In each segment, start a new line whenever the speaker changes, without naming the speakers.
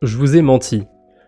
Je vous ai menti.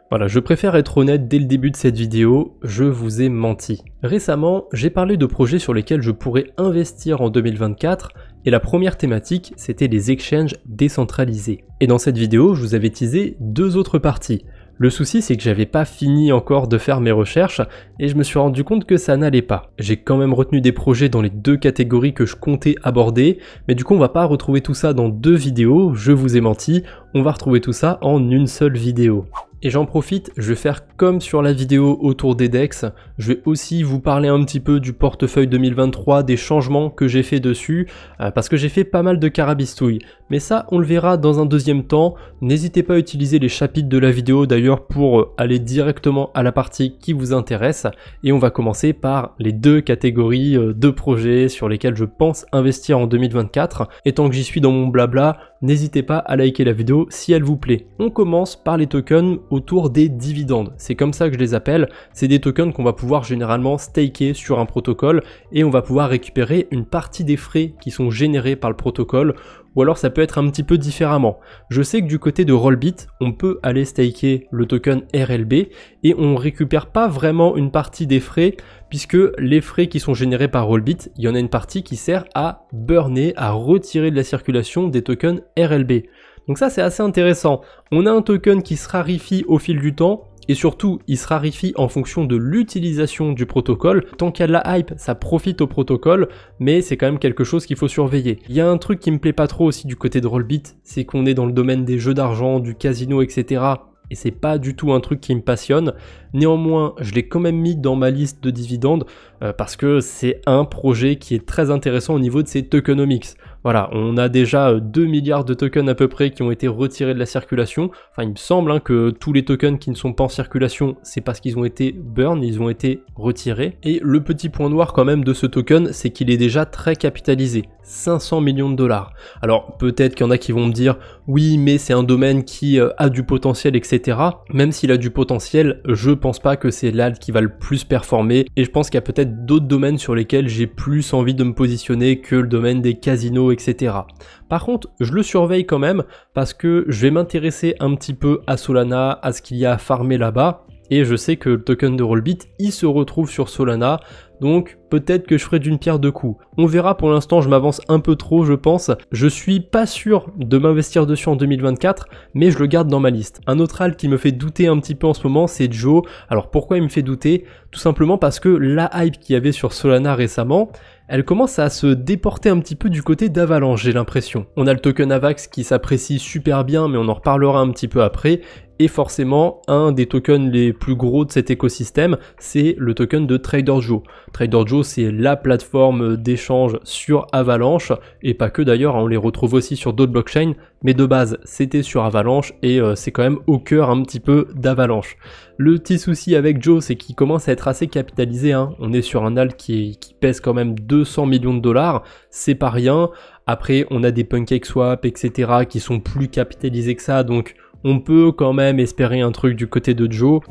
Voilà, je préfère être honnête dès le début de cette vidéo, je vous ai menti. Récemment, j'ai parlé de projets sur lesquels je pourrais investir en 2024 et la première thématique, c'était les exchanges décentralisés. Et dans cette vidéo, je vous avais teasé deux autres parties. Le souci, c'est que j'avais pas fini encore de faire mes recherches et je me suis rendu compte que ça n'allait pas. J'ai quand même retenu des projets dans les deux catégories que je comptais aborder, mais du coup on va pas retrouver tout ça dans deux vidéos, je vous ai menti, on va retrouver tout ça en une seule vidéo. Et j'en profite, je vais faire comme sur la vidéo autour des DEX, je vais aussi vous parler un petit peu du portefeuille 2023, des changements que j'ai fait dessus, parce que j'ai fait pas mal de carabistouilles. Mais ça, on le verra dans un deuxième temps. N'hésitez pas à utiliser les chapitres de la vidéo d'ailleurs pour aller directement à la partie qui vous intéresse. Et on va commencer par les deux catégories de projets sur lesquels je pense investir en 2024. Et tant que j'y suis dans mon blabla, n'hésitez pas à liker la vidéo si elle vous plaît. On commence par les tokens autour des dividendes. C'est comme ça que je les appelle. C'est des tokens qu'on va pouvoir généralement staker sur un protocole et on va pouvoir récupérer une partie des frais qui sont générés par le protocole. Ou alors ça peut être un petit peu différemment. Je sais que du côté de Rollbit, on peut aller staker le token RLB et on récupère pas vraiment une partie des frais puisque les frais qui sont générés par Rollbit, il y en a une partie qui sert à burner, à retirer de la circulation des tokens RLB. Donc ça c'est assez intéressant. On a un token qui se raréfie au fil du temps. Et surtout, il se raréfie en fonction de l'utilisation du protocole. Tant qu'il y a de la hype, ça profite au protocole, mais c'est quand même quelque chose qu'il faut surveiller. Il y a un truc qui me plaît pas trop aussi du côté de Rollbit, c'est qu'on est dans le domaine des jeux d'argent, du casino, etc. Et c'est pas du tout un truc qui me passionne. Néanmoins, je l'ai quand même mis dans ma liste de dividendes parce que c'est un projet qui est très intéressant au niveau de ses tokenomics. Voilà, on a déjà 2 milliards de tokens à peu près qui ont été retirés de la circulation. Enfin, il me semble que tous les tokens qui ne sont pas en circulation, c'est parce qu'ils ont été burn, ils ont été retirés. Et le petit point noir quand même de ce token, c'est qu'il est déjà très capitalisé. 500 millions de dollars. Alors, peut-être qu'il y en a qui vont me dire, oui, mais c'est un domaine qui a du potentiel, etc. Même s'il a du potentiel, je pense pas que c'est là qui va le plus performer. Et je pense qu'il y a peut-être d'autres domaines sur lesquels j'ai plus envie de me positionner que le domaine des casinos, etc. Par contre, je le surveille quand même parce que je vais m'intéresser un petit peu à Solana, à ce qu'il y a à farmer là-bas. Et je sais que le token de Rollbit, il se retrouve sur Solana. Donc peut-être que je ferai d'une pierre deux coups. On verra, pour l'instant je m'avance un peu trop je pense. Je suis pas sûr de m'investir dessus en 2024, mais je le garde dans ma liste. Un autre alt qui me fait douter un petit peu en ce moment, c'est Joe. Alors pourquoi il me fait douter? Tout simplement parce que la hype qu'il y avait sur Solana récemment, elle commence à se déporter un petit peu du côté d'Avalanche, j'ai l'impression. On a le token AVAX qui s'apprécie super bien, mais on en reparlera un petit peu après. Et forcément, un des tokens les plus gros de cet écosystème, c'est le token de TraderJoe. TraderJoe, c'est la plateforme d'échange sur Avalanche, et pas que d'ailleurs, on les retrouve aussi sur d'autres blockchains, mais de base, c'était sur Avalanche, et c'est quand même au cœur un petit peu d'Avalanche. Le petit souci avec Joe, c'est qu'il commence à être assez capitalisé, On est sur un alt qui pèse quand même 200 millions de dollars, c'est pas rien. Après, on a des PancakeSwap, etc. qui sont plus capitalisés que ça, donc on peut quand même espérer un truc du côté de Joe.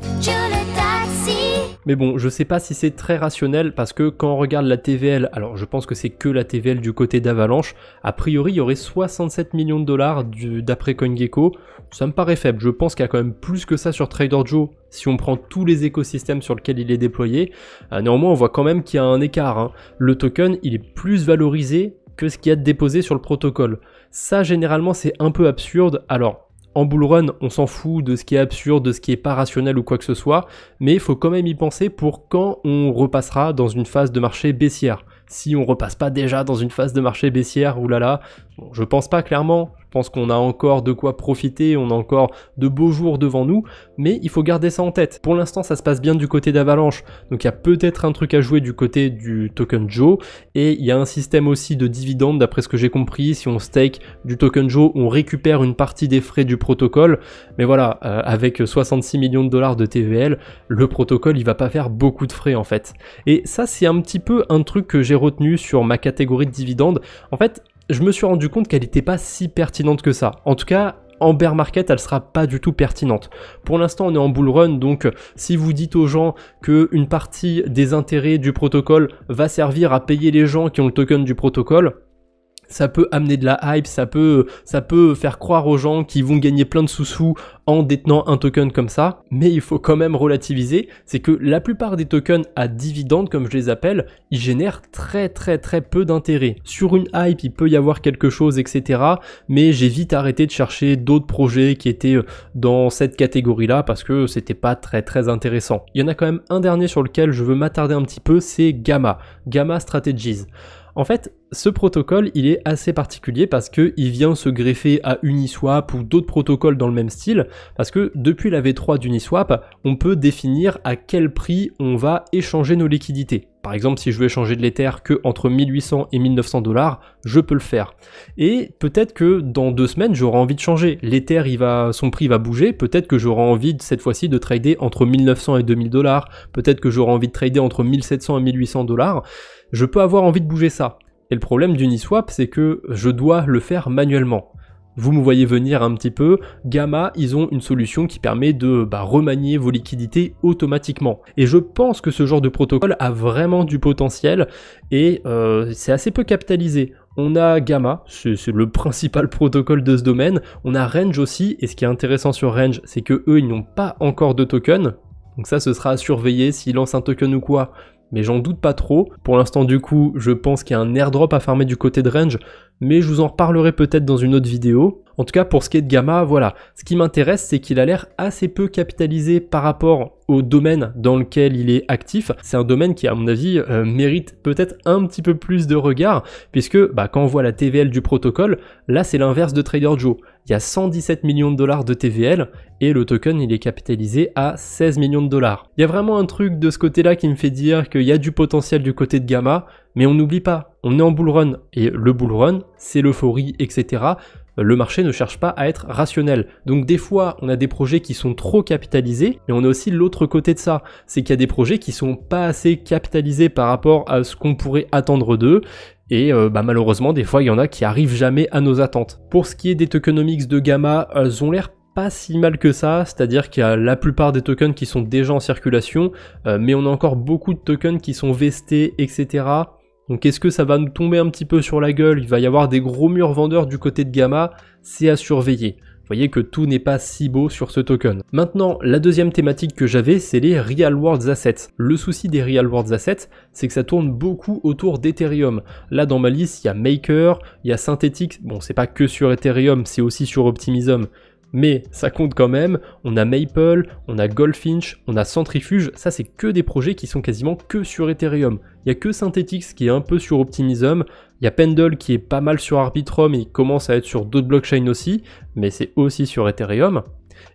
Mais bon, je sais pas si c'est très rationnel parce que quand on regarde la TVL, alors je pense que c'est que la TVL du côté d'Avalanche, a priori il y aurait 67 millions de dollars d'après CoinGecko, ça me paraît faible, je pense qu'il y a quand même plus que ça sur TraderJoe si on prend tous les écosystèmes sur lesquels il est déployé. Néanmoins on voit quand même qu'il y a un écart, Le token il est plus valorisé que ce qu'il y a de déposé sur le protocole. Ça généralement c'est un peu absurde, alors en bull run, on s'en fout de ce qui est absurde, de ce qui est pas rationnel ou quoi que ce soit, mais il faut quand même y penser pour quand on repassera dans une phase de marché baissière. Si on repasse pas déjà dans une phase de marché baissière, oulala, bon, je pense pas clairement. Je pense qu'on a encore de quoi profiter, on a encore de beaux jours devant nous, mais il faut garder ça en tête. Pour l'instant, ça se passe bien du côté d'Avalanche, donc il y a peut-être un truc à jouer du côté du token Joe, et il y a un système aussi de dividendes, d'après ce que j'ai compris, si on stake du token Joe, on récupère une partie des frais du protocole, mais voilà, avec 66 millions de dollars de TVL, le protocole, il va pas faire beaucoup de frais en fait. Et ça, c'est un petit peu un truc que j'ai retenu sur ma catégorie de dividendes. En fait, je me suis rendu compte qu'elle n'était pas si pertinente que ça. En tout cas, en bear market, elle sera pas du tout pertinente. Pour l'instant, on est en bull run, donc si vous dites aux gens qu'une partie des intérêts du protocole va servir à payer les gens qui ont le token du protocole, ça peut amener de la hype, ça peut faire croire aux gens qu'ils vont gagner plein de sous-sous en détenant un token comme ça, mais il faut quand même relativiser, c'est que la plupart des tokens à dividendes, comme je les appelle, ils génèrent très peu d'intérêt. Sur une hype, il peut y avoir quelque chose, etc. Mais j'ai vite arrêté de chercher d'autres projets qui étaient dans cette catégorie-là parce que c'était pas très intéressant. Il y en a quand même un dernier sur lequel je veux m'attarder un petit peu, c'est Gamma Strategies. En fait, ce protocole, il est assez particulier parce qu'il vient se greffer à Uniswap ou d'autres protocoles dans le même style, parce que depuis la V3 d'Uniswap, on peut définir à quel prix on va échanger nos liquidités. Par exemple, si je veux échanger de l'Ether que entre 1800 et 1900 $, je peux le faire. Et peut-être que dans 2 semaines, j'aurai envie de changer. L'Ether, son prix va bouger. Peut-être que j'aurai envie cette fois-ci de trader entre 1900 et 2000 $. Peut-être que j'aurai envie de trader entre 1700 et 1800 $. Je peux avoir envie de bouger ça. Et le problème d'Uniswap, c'est que je dois le faire manuellement. Vous me voyez venir un petit peu, Gamma, ils ont une solution qui permet de remanier vos liquidités automatiquement. Et je pense que ce genre de protocole a vraiment du potentiel et c'est assez peu capitalisé. On a Gamma, c'est le principal protocole de ce domaine. On a Range aussi, et ce qui est intéressant sur Range, c'est que eux, ils n'ont pas encore de token. Donc ça, ce sera à surveiller s'ils lancent un token ou quoi. Mais j'en doute pas trop. Pour l'instant, du coup, je pense qu'il y a un airdrop à farmer du côté de Range, mais je vous en reparlerai peut-être dans une autre vidéo. En tout cas, pour ce qui est de Gamma, voilà. Ce qui m'intéresse, c'est qu'il a l'air assez peu capitalisé par rapport au domaine dans lequel il est actif. C'est un domaine qui, à mon avis, mérite peut-être un petit peu plus de regard, puisque quand on voit la TVL du protocole, là, c'est l'inverse de Trader Joe. Il y a 117 millions de dollars de TVL et le token, il est capitalisé à 16 millions de dollars. Il y a vraiment un truc de ce côté-là qui me fait dire qu'il y a du potentiel du côté de Gamma, mais on n'oublie pas, on est en bull run, et le bull run, c'est l'euphorie, etc. Le marché ne cherche pas à être rationnel. Donc des fois, on a des projets qui sont trop capitalisés, et on a aussi l'autre côté de ça, c'est qu'il y a des projets qui sont pas assez capitalisés par rapport à ce qu'on pourrait attendre d'eux, et malheureusement, des fois, il y en a qui arrivent jamais à nos attentes. Pour ce qui est des tokenomics de Gamma, elles ont l'air pas si mal que ça, c'est-à-dire qu'il y a la plupart des tokens qui sont déjà en circulation, mais on a encore beaucoup de tokens qui sont vestés, etc. Donc est-ce que ça va nous tomber un petit peu sur la gueule? Il va y avoir des gros murs vendeurs du côté de Gamma, c'est à surveiller. Vous voyez que tout n'est pas si beau sur ce token. Maintenant, la deuxième thématique que j'avais, c'est les Real World Assets. Le souci des Real World Assets, c'est que ça tourne beaucoup autour d'Ethereum. Là, dans ma liste, il y a Maker, il y a Synthetix. Bon, c'est pas que sur Ethereum, c'est aussi sur Optimism. Mais ça compte quand même, on a Maple, on a Goldfinch, on a Centrifuge, ça c'est que des projets qui sont quasiment que sur Ethereum. Il n'y a que Synthetix qui est un peu sur Optimism, il y a Pendle qui est pas mal sur Arbitrum et il commence à être sur d'autres blockchains aussi, mais c'est aussi sur Ethereum.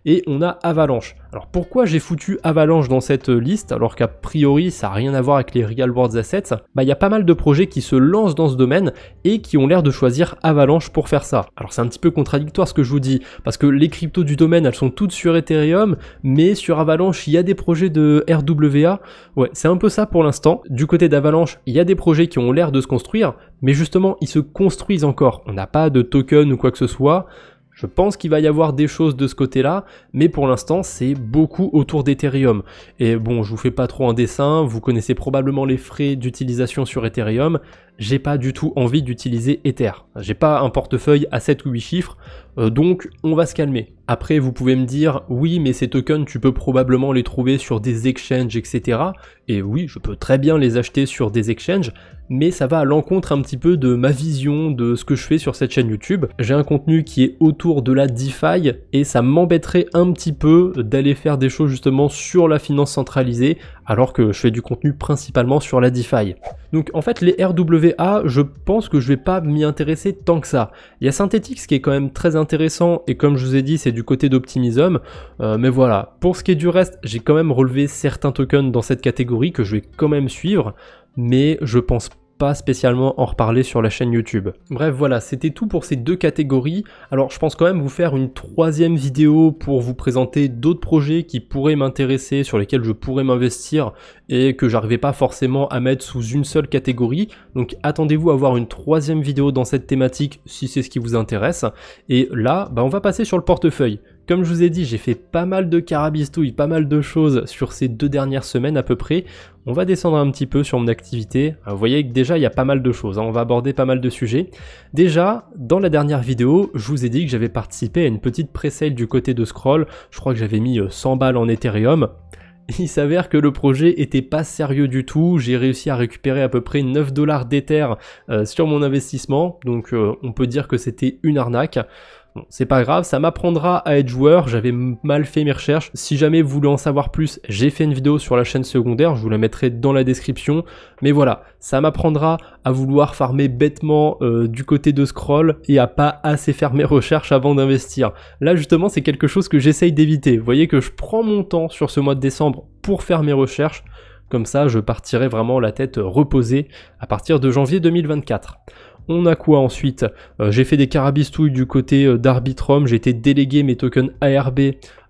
Et on a Avalanche. Alors pourquoi j'ai foutu Avalanche dans cette liste alors qu'à priori ça n'a rien à voir avec les Real World Assets? Il y a pas mal de projets qui se lancent dans ce domaine et qui ont l'air de choisir Avalanche pour faire ça. Alors c'est un petit peu contradictoire ce que je vous dis, parce que les cryptos du domaine elles sont toutes sur Ethereum, mais sur Avalanche il y a des projets de RWA. Ouais, c'est un peu ça pour l'instant. Du côté d'Avalanche, il y a des projets qui ont l'air de se construire, mais justement ils se construisent encore. On n'a pas de token ou quoi que ce soit. Je pense qu'il va y avoir des choses de ce côté-là, mais pour l'instant, c'est beaucoup autour d'Ethereum. Et bon, je vous fais pas trop un dessin, vous connaissez probablement les frais d'utilisation sur Ethereum. J'ai pas du tout envie d'utiliser Ether. J'ai pas un portefeuille à 7 ou 8 chiffres, donc on va se calmer. Après, vous pouvez me dire, oui, mais ces tokens, tu peux probablement les trouver sur des exchanges, etc. Et oui, je peux très bien les acheter sur des exchanges, mais ça va à l'encontre un petit peu de ma vision de ce que je fais sur cette chaîne YouTube. J'ai un contenu qui est autour de la DeFi, et ça m'embêterait un petit peu d'aller faire des choses justement sur la finance centralisée, alors que je fais du contenu principalement sur la DeFi. Donc en fait, les RWA, je pense que je vais pas m'y intéresser tant que ça. Il y a Synthetix qui est quand même très intéressant, et comme je vous ai dit, c'est du côté d'Optimism, mais voilà. Pour ce qui est du reste, j'ai quand même relevé certains tokens dans cette catégorie que je vais quand même suivre, mais je pense pas spécialement en reparler sur la chaîne YouTube. Bref, voilà, c'était tout pour ces deux catégories. Alors je pense quand même vous faire une troisième vidéo pour vous présenter d'autres projets qui pourraient m'intéresser, sur lesquels je pourrais m'investir et que j'arrivais pas forcément à mettre sous une seule catégorie. Donc attendez-vous à voir une troisième vidéo dans cette thématique si c'est ce qui vous intéresse. Et là, on va passer sur le portefeuille. Comme je vous ai dit, j'ai fait pas mal de carabistouilles, pas mal de choses sur ces 2 dernières semaines à peu près. On va descendre un petit peu sur mon activité. Vous voyez que déjà il y a pas mal de choses, hein. On va aborder pas mal de sujets. Déjà, dans la dernière vidéo, je vous ai dit que j'avais participé à une petite pré-sale du côté de Scroll. Je crois que j'avais mis 100 balles en Ethereum. Il s'avère que le projet était pas sérieux du tout, j'ai réussi à récupérer à peu près 9 $ d'Ether sur mon investissement, donc on peut dire que c'était une arnaque. Bon, c'est pas grave, ça m'apprendra à être joueur, j'avais mal fait mes recherches. Si jamais vous voulez en savoir plus, j'ai fait une vidéo sur la chaîne secondaire, je vous la mettrai dans la description. Mais voilà, ça m'apprendra à vouloir farmer bêtement du côté de Scroll et à pas assez faire mes recherches avant d'investir. Là justement, c'est quelque chose que j'essaye d'éviter. Vous voyez que je prends mon temps sur ce mois de décembre pour faire mes recherches. Comme ça, je partirai vraiment la tête reposée à partir de janvier 2024. On a quoi ensuite? J'ai fait des carabistouilles du côté d'Arbitrum, j'ai été délégué mes tokens ARB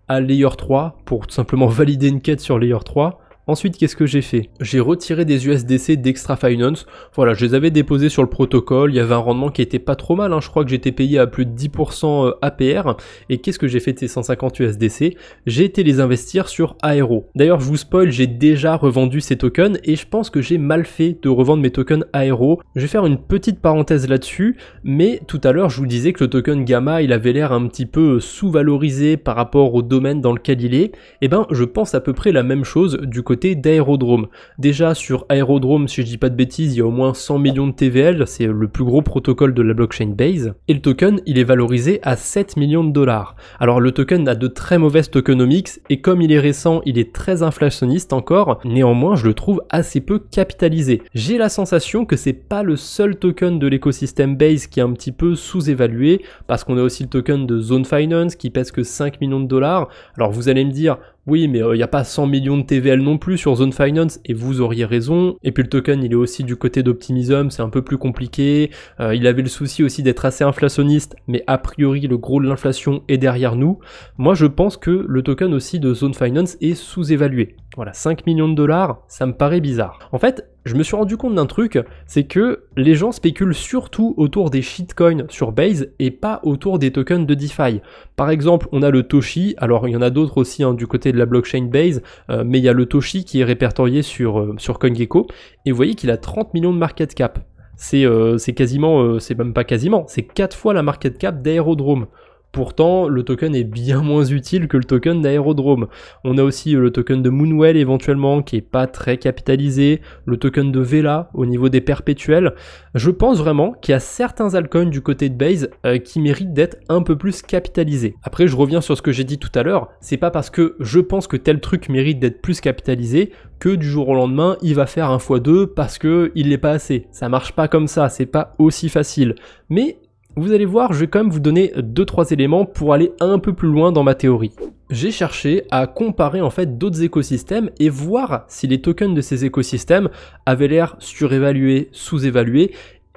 à Layer 3 pour tout simplement valider une quête sur Layer 3. Ensuite, qu'est-ce que j'ai fait? J'ai retiré des USDC d'Extra Finance. Voilà, je les avais déposés sur le protocole. Il y avait un rendement qui était pas trop mal, hein. Je crois que j'étais payé à plus de 10% APR. Et qu'est-ce que j'ai fait de ces 150 USDC? J'ai été les investir sur Aero. D'ailleurs, je vous spoil, j'ai déjà revendu ces tokens et je pense que j'ai mal fait de revendre mes tokens Aero. Je vais faire une petite parenthèse là-dessus, mais tout à l'heure, je vous disais que le token Gamma, il avait l'air un petit peu sous-valorisé par rapport au domaine dans lequel il est. Eh ben, je pense à peu près la même chose du côté d'Aerodrome. Déjà sur Aerodrome, si je dis pas de bêtises, il y a au moins 100 millions de TVL, c'est le plus gros protocole de la blockchain Base, et le token il est valorisé à 7 millions de dollars. Alors le token a de très mauvaises tokenomics, et comme il est récent, il est très inflationniste encore, néanmoins je le trouve assez peu capitalisé. J'ai la sensation que c'est pas le seul token de l'écosystème Base qui est un petit peu sous-évalué, parce qu'on a aussi le token de Zone Finance qui pèse que 5 millions de dollars. Alors vous allez me dire, oui, mais il n'y a pas 100 millions de TVL non plus sur Zone Finance, et vous auriez raison. Et puis le token, il est aussi du côté d'Optimism, c'est un peu plus compliqué. Il avait le souci aussi d'être assez inflationniste, mais a priori, le gros de l'inflation est derrière nous. Moi, je pense que le token aussi de Zone Finance est sous-évalué. Voilà, 5 millions de dollars, ça me paraît bizarre. En fait, je me suis rendu compte d'un truc, c'est que les gens spéculent surtout autour des shitcoins sur Base et pas autour des tokens de DeFi. Par exemple, on a le Toshi, alors il y en a d'autres aussi hein, du côté de la blockchain Base, mais il y a le Toshi qui est répertorié sur CoinGecko, et vous voyez qu'il a 30 millions de market cap. C'est quasiment, c'est même pas quasiment, c'est 4 fois la market cap d'Aerodrome. Pourtant, le token est bien moins utile que le token d'Aerodrome. On a aussi le token de Moonwell éventuellement qui est pas très capitalisé, le token de Vela au niveau des perpétuels. Je pense vraiment qu'il y a certains altcoins du côté de Base qui méritent d'être un peu plus capitalisés. Après, je reviens sur ce que j'ai dit tout à l'heure, c'est pas parce que je pense que tel truc mérite d'être plus capitalisé que du jour au lendemain, il va faire 1 x 2 parce que il l'est pas assez. Ça marche pas comme ça, c'est pas aussi facile. Mais vous allez voir, je vais quand même vous donner 2-3 éléments pour aller un peu plus loin dans ma théorie. J'ai cherché à comparer en fait d'autres écosystèmes et voir si les tokens de ces écosystèmes avaient l'air surévalués, sous-évalués.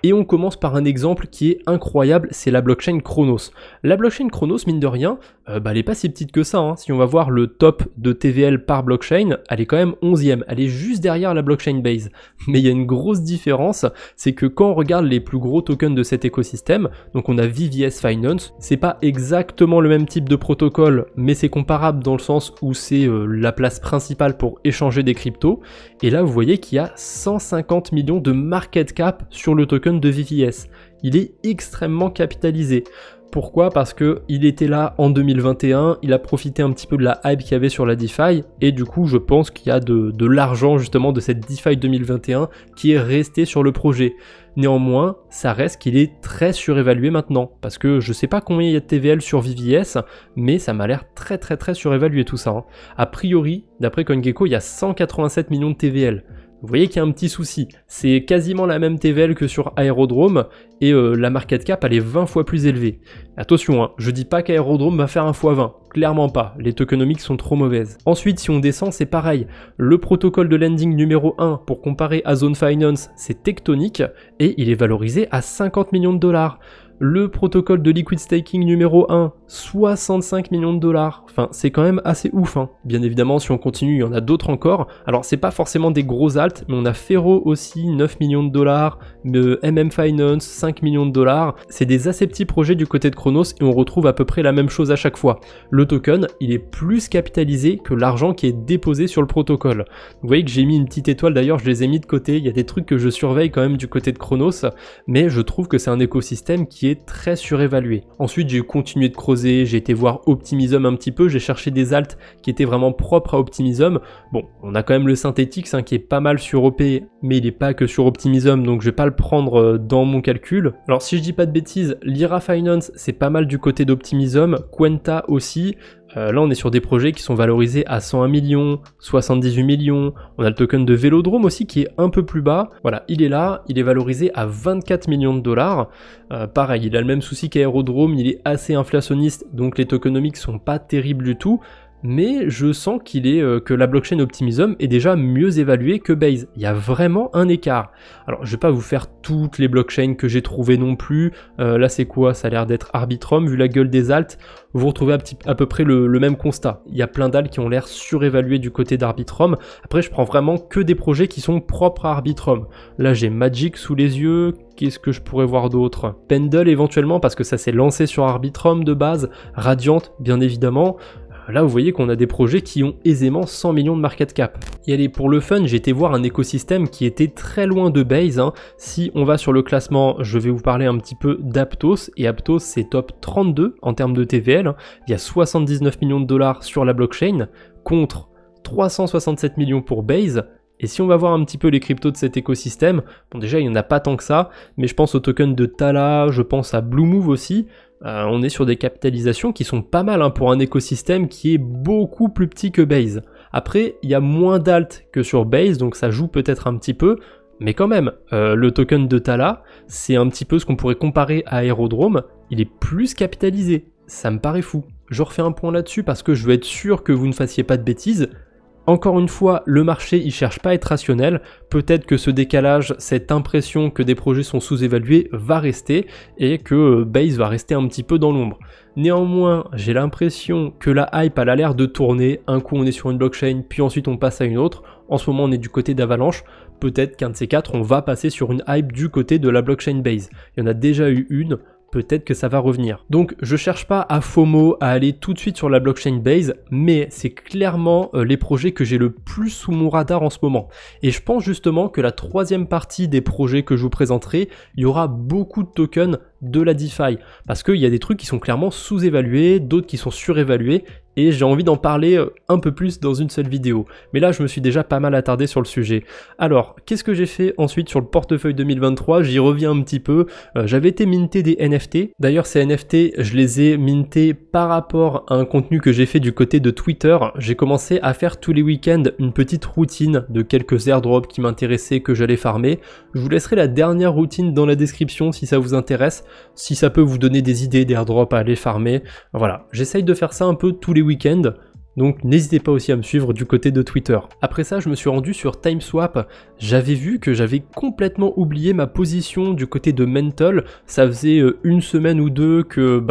Et on commence par un exemple qui est incroyable, c'est la blockchain Chronos. La blockchain Chronos, mine de rien, elle est pas si petite que ça, hein. Si on va voir le top de TVL par blockchain, elle est quand même 11e, elle est juste derrière la blockchain Base. Mais il y a une grosse différence, c'est que quand on regarde les plus gros tokens de cet écosystème, donc on a VVS Finance, c'est pas exactement le même type de protocole, mais c'est comparable dans le sens où c'est la place principale pour échanger des cryptos. Et là, vous voyez qu'il y a 150 millions de market cap sur le token de VVS. Il est extrêmement capitalisé. Pourquoi? Parce que il était là en 2021, il a profité un petit peu de la hype qu'il y avait sur la DeFi, et du coup je pense qu'il y a de l'argent justement de cette DeFi 2021 qui est resté sur le projet. Néanmoins, ça reste qu'il est très surévalué maintenant, parce que je sais pas combien il y a de TVL sur VVS, mais ça m'a l'air très surévalué tout ça, hein. A priori, d'après CoinGecko, il y a 187 millions de TVL. Vous voyez qu'il y a un petit souci, c'est quasiment la même TVL que sur Aerodrome, et la market cap elle est 20 fois plus élevée. Attention, hein, je dis pas qu'Aerodrome va faire 1 x 20, clairement pas, les tokenomics sont trop mauvaises. Ensuite, si on descend, c'est pareil, le protocole de lending numéro 1 pour comparer à Zone Finance, c'est Tectonic, et il est valorisé à 50 millions de dollars. Le protocole de liquid staking numéro 1, 65 millions de dollars. Enfin, c'est quand même assez ouf, hein. Bien évidemment, si on continue, il y en a d'autres encore. Alors, c'est pas forcément des gros alts, mais on a Fero aussi, 9 millions de dollars, MM Finance, 5 millions de dollars. C'est des assez petits projets du côté de Chronos et on retrouve à peu près la même chose à chaque fois. Le token, il est plus capitalisé que l'argent qui est déposé sur le protocole. Vous voyez que j'ai mis une petite étoile, d'ailleurs, je les ai mis de côté. Il y a des trucs que je surveille quand même du côté de Chronos, mais je trouve que c'est un écosystème qui est très surévalué. Ensuite, j'ai continué de creuser, j'ai été voir Optimism un petit peu, j'ai cherché des alts qui étaient vraiment propres à Optimism. Bon, on a quand même le Synthetix qui est pas mal sur OP, mais il n'est pas que sur Optimism, donc je vais pas le prendre dans mon calcul. Alors si je dis pas de bêtises, Lyra Finance, c'est pas mal du côté d'Optimism, Quenta aussi. Là on est sur des projets qui sont valorisés à 101 millions, 78 millions, on a le token de Vélodrome aussi qui est un peu plus bas, voilà, il est là, il est valorisé à 24 millions de dollars, pareil, il a le même souci qu'Aérodrome, il est assez inflationniste, donc les tokenomics sont pas terribles du tout, mais je sens que la blockchain Optimism est déjà mieux évaluée que Base. Il y a vraiment un écart. Alors je vais pas vous faire toutes les blockchains que j'ai trouvées non plus. Là c'est quoi? Ça a l'air d'être Arbitrum, vu la gueule des alts. Vous retrouvez à peu près le même constat. Il y a plein d'alts qui ont l'air surévalués du côté d'Arbitrum. Après je prends vraiment que des projets qui sont propres à Arbitrum. Là j'ai Magic sous les yeux. Qu'est-ce que je pourrais voir d'autre? Pendle éventuellement parce que ça s'est lancé sur Arbitrum de base. Radiant bien évidemment. Là, vous voyez qu'on a des projets qui ont aisément 100 millions de market cap. Et allez, pour le fun, j'ai été voir un écosystème qui était très loin de Base, hein. Si on va sur le classement, je vais vous parler un petit peu d'Aptos. Et Aptos, c'est top 32 en termes de TVL. Hein. Il y a 79 millions de dollars sur la blockchain contre 367 millions pour Base. Et si on va voir un petit peu les cryptos de cet écosystème, bon déjà il n'y en a pas tant que ça, mais je pense au token de Tala, je pense à Bluemove aussi. On est sur des capitalisations qui sont pas mal hein, pour un écosystème qui est beaucoup plus petit que Base. Après, il y a moins d'alt que sur Base, donc ça joue peut-être un petit peu, mais quand même, le token de Tala, c'est un petit peu ce qu'on pourrait comparer à Aérodrome, il est plus capitalisé, ça me paraît fou. Je refais un point là-dessus parce que je veux être sûr que vous ne fassiez pas de bêtises. Encore une fois, le marché il cherche pas à être rationnel, peut-être que ce décalage, cette impression que des projets sont sous-évalués va rester et que Base va rester un petit peu dans l'ombre. Néanmoins, j'ai l'impression que la hype elle a l'air de tourner, un coup on est sur une blockchain, puis ensuite on passe à une autre, en ce moment on est du côté d'Avalanche, peut-être qu'un de ces quatre on va passer sur une hype du côté de la blockchain Base. Il y en a déjà eu une, peut-être que ça va revenir. Donc je cherche pas à FOMO, à aller tout de suite sur la blockchain Base, mais c'est clairement les projets que j'ai le plus sous mon radar en ce moment. Et je pense justement que la troisième partie des projets que je vous présenterai, il y aura beaucoup de tokens de la DeFi, parce qu'il y a des trucs qui sont clairement sous-évalués, d'autres qui sont surévalués, et j'ai envie d'en parler un peu plus dans une seule vidéo. Mais là, je me suis déjà pas mal attardé sur le sujet. Alors, qu'est-ce que j'ai fait ensuite sur le portefeuille 2023? J'y reviens un petit peu. J'avais été minter des NFT. D'ailleurs, ces NFT, je les ai mintés par rapport à un contenu que j'ai fait du côté de Twitter. J'ai commencé à faire tous les week-ends une petite routine de quelques airdrops qui m'intéressaient, que j'allais farmer. Je vous laisserai la dernière routine dans la description si ça vous intéresse, si ça peut vous donner des idées d'airdrops à aller farmer. Voilà, j'essaye de faire ça un peu tous les week-ends, donc n'hésitez pas aussi à me suivre du côté de Twitter. Après ça, je me suis rendu sur TimeSwap. J'avais vu que j'avais complètement oublié ma position du côté de Mental. Ça faisait une semaine ou deux que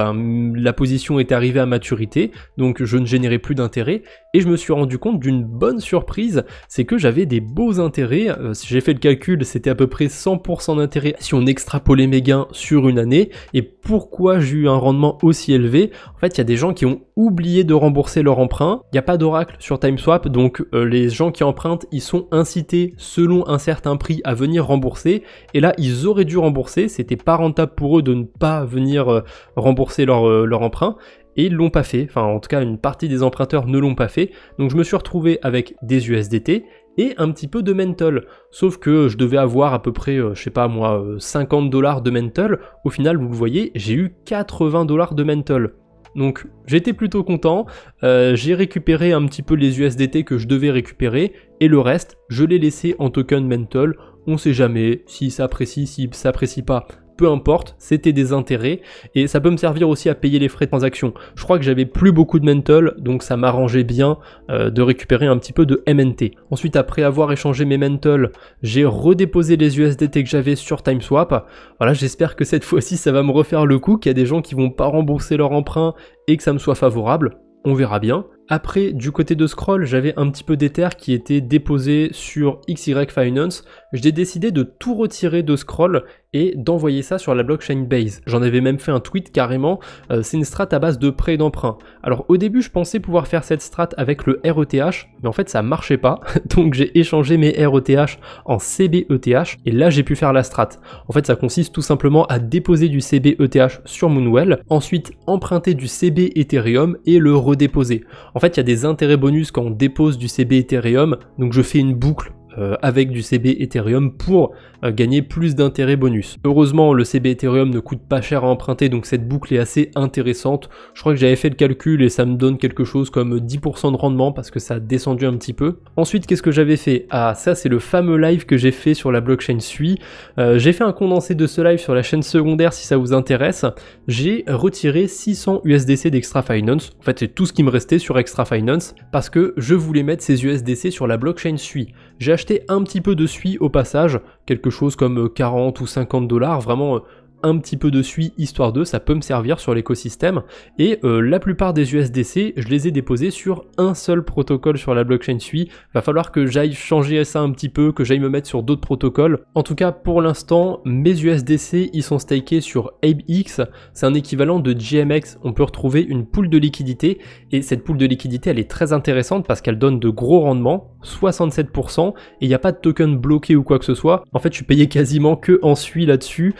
la position était arrivée à maturité, donc je ne générais plus d'intérêt. Et je me suis rendu compte d'une bonne surprise, c'est que j'avais des beaux intérêts. Si j'ai fait le calcul, c'était à peu près 100% d'intérêt si on extrapolait mes gains sur une année. Et pourquoi j'ai eu un rendement aussi élevé? En fait, il y a des gens qui ont oublié de rembourser leur emprunt. Il n'y a pas d'oracle sur TimeSwap, donc les gens qui empruntent, ils sont incités selon un certain prix à venir rembourser. Et là, ils auraient dû rembourser. C'était pas rentable pour eux de ne pas venir rembourser leur emprunt. Et ils l'ont pas fait, enfin en tout cas une partie des emprunteurs ne l'ont pas fait, donc je me suis retrouvé avec des USDT et un petit peu de Mental, sauf que je devais avoir à peu près, je sais pas moi, 50 $ de Mental, au final vous le voyez, j'ai eu 80 $ de Mental. Donc j'étais plutôt content, j'ai récupéré un petit peu les USDT que je devais récupérer, et le reste, je l'ai laissé en token Mental, on sait jamais, si ça apprécie, si ça apprécie pas, peu importe, c'était des intérêts, et ça peut me servir aussi à payer les frais de transaction. Je crois que j'avais plus beaucoup de Mental, donc ça m'arrangeait bien de récupérer un petit peu de MNT. Ensuite, après avoir échangé mes Mental, j'ai redéposé les USDT que j'avais sur TimeSwap. Voilà, j'espère que cette fois-ci ça va me refaire le coup, qu'il y a des gens qui vont pas rembourser leur emprunt et que ça me soit favorable. On verra bien. Après, du côté de Scroll, j'avais un petit peu d'Ether qui était déposé sur XY Finance. J'ai décidé de tout retirer de Scroll et d'envoyer ça sur la blockchain Base. J'en avais même fait un tweet carrément, c'est une strat à base de prêt et d'emprunt. Alors au début, je pensais pouvoir faire cette strat avec le RETH, mais en fait ça marchait pas, donc j'ai échangé mes RETH en CBETH, et là j'ai pu faire la strat. En fait ça consiste tout simplement à déposer du CBETH sur Moonwell, ensuite emprunter du CB Ethereum et le redéposer. En fait, il y a des intérêts bonus quand on dépose du CB Ethereum, donc je fais une boucle avec du CB Ethereum pour gagner plus d'intérêts bonus. Heureusement, le CB Ethereum ne coûte pas cher à emprunter, donc cette boucle est assez intéressante. Je crois que j'avais fait le calcul et ça me donne quelque chose comme 10% de rendement parce que ça a descendu un petit peu. Ensuite, qu'est-ce que j'avais fait? Ah, ça c'est le fameux live que j'ai fait sur la blockchain Sui. J'ai fait un condensé de ce live sur la chaîne secondaire si ça vous intéresse. J'ai retiré 600 USDC d'Extra Finance. En fait, c'est tout ce qui me restait sur Extra Finance parce que je voulais mettre ces USDC sur la blockchain Sui. J'ai acheté un petit peu de Sui au passage, quelque chose comme 40 ou 50 $, vraiment un petit peu de Sui histoire de, ça peut me servir sur l'écosystème, et la plupart des USDC, je les ai déposés sur un seul protocole sur la blockchain Sui. Va falloir que j'aille changer ça un petit peu, que j'aille me mettre sur d'autres protocoles. En tout cas, pour l'instant, mes USDC, ils sont stakés sur ApeX, c'est un équivalent de GMX, on peut retrouver une pool de liquidité, et cette pool de liquidité, elle est très intéressante parce qu'elle donne de gros rendements, 67%, et il n'y a pas de token bloqué ou quoi que ce soit. En fait, je suis payé quasiment que en Sui là-dessus,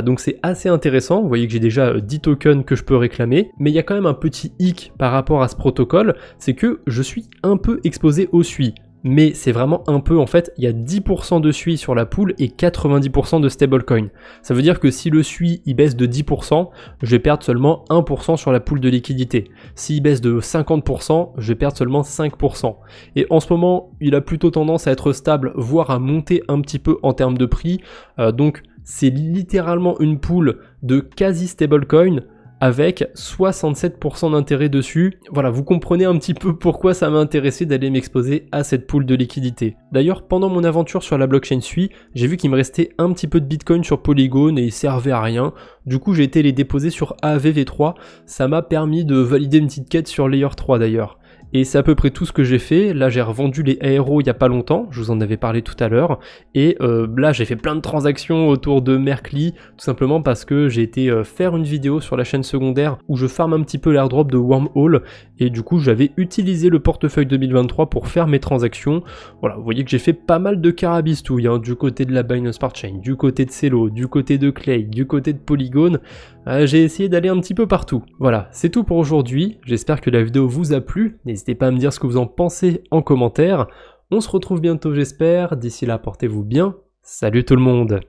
donc c'est assez intéressant. Vous voyez que j'ai déjà 10 tokens que je peux réclamer, mais il y a quand même un petit hic par rapport à ce protocole, c'est que je suis un peu exposé au Sui. Mais c'est vraiment un peu, en fait, il y a 10% de Sui sur la pool et 90% de stablecoin. Ça veut dire que si le Sui il baisse de 10%, je vais perdre seulement 1% sur la pool de liquidité. S'il baisse de 50%, je vais perdre seulement 5%. Et en ce moment, il a plutôt tendance à être stable, voire à monter un petit peu en termes de prix. Donc c'est littéralement une pool de quasi stablecoin avec 67% d'intérêt dessus. Voilà, vous comprenez un petit peu pourquoi ça m'a intéressé d'aller m'exposer à cette pool de liquidité. D'ailleurs, pendant mon aventure sur la blockchain Sui, j'ai vu qu'il me restait un petit peu de Bitcoin sur Polygon et ils servaient à rien. Du coup, j'ai été les déposer sur AAVV3. Ça m'a permis de valider une petite quête sur Layer 3 d'ailleurs. Et c'est à peu près tout ce que j'ai fait. Là, j'ai revendu les aéros il y a pas longtemps, je vous en avais parlé tout à l'heure. Et là, j'ai fait plein de transactions autour de Merkly, tout simplement parce que j'ai été faire une vidéo sur la chaîne secondaire où je farme un petit peu l'airdrop de Wormhole. Et du coup, j'avais utilisé le portefeuille 2023 pour faire mes transactions. Voilà, vous voyez que j'ai fait pas mal de carabistouilles, hein, du côté de la Binance Smart Chain, du côté de Celo, du côté de Clay, du côté de Polygon. J'ai essayé d'aller un petit peu partout. Voilà, c'est tout pour aujourd'hui. J'espère que la vidéo vous a plu. N'hésitez pas à me dire ce que vous en pensez en commentaire. On se retrouve bientôt, j'espère. D'ici là, portez-vous bien. Salut tout le monde!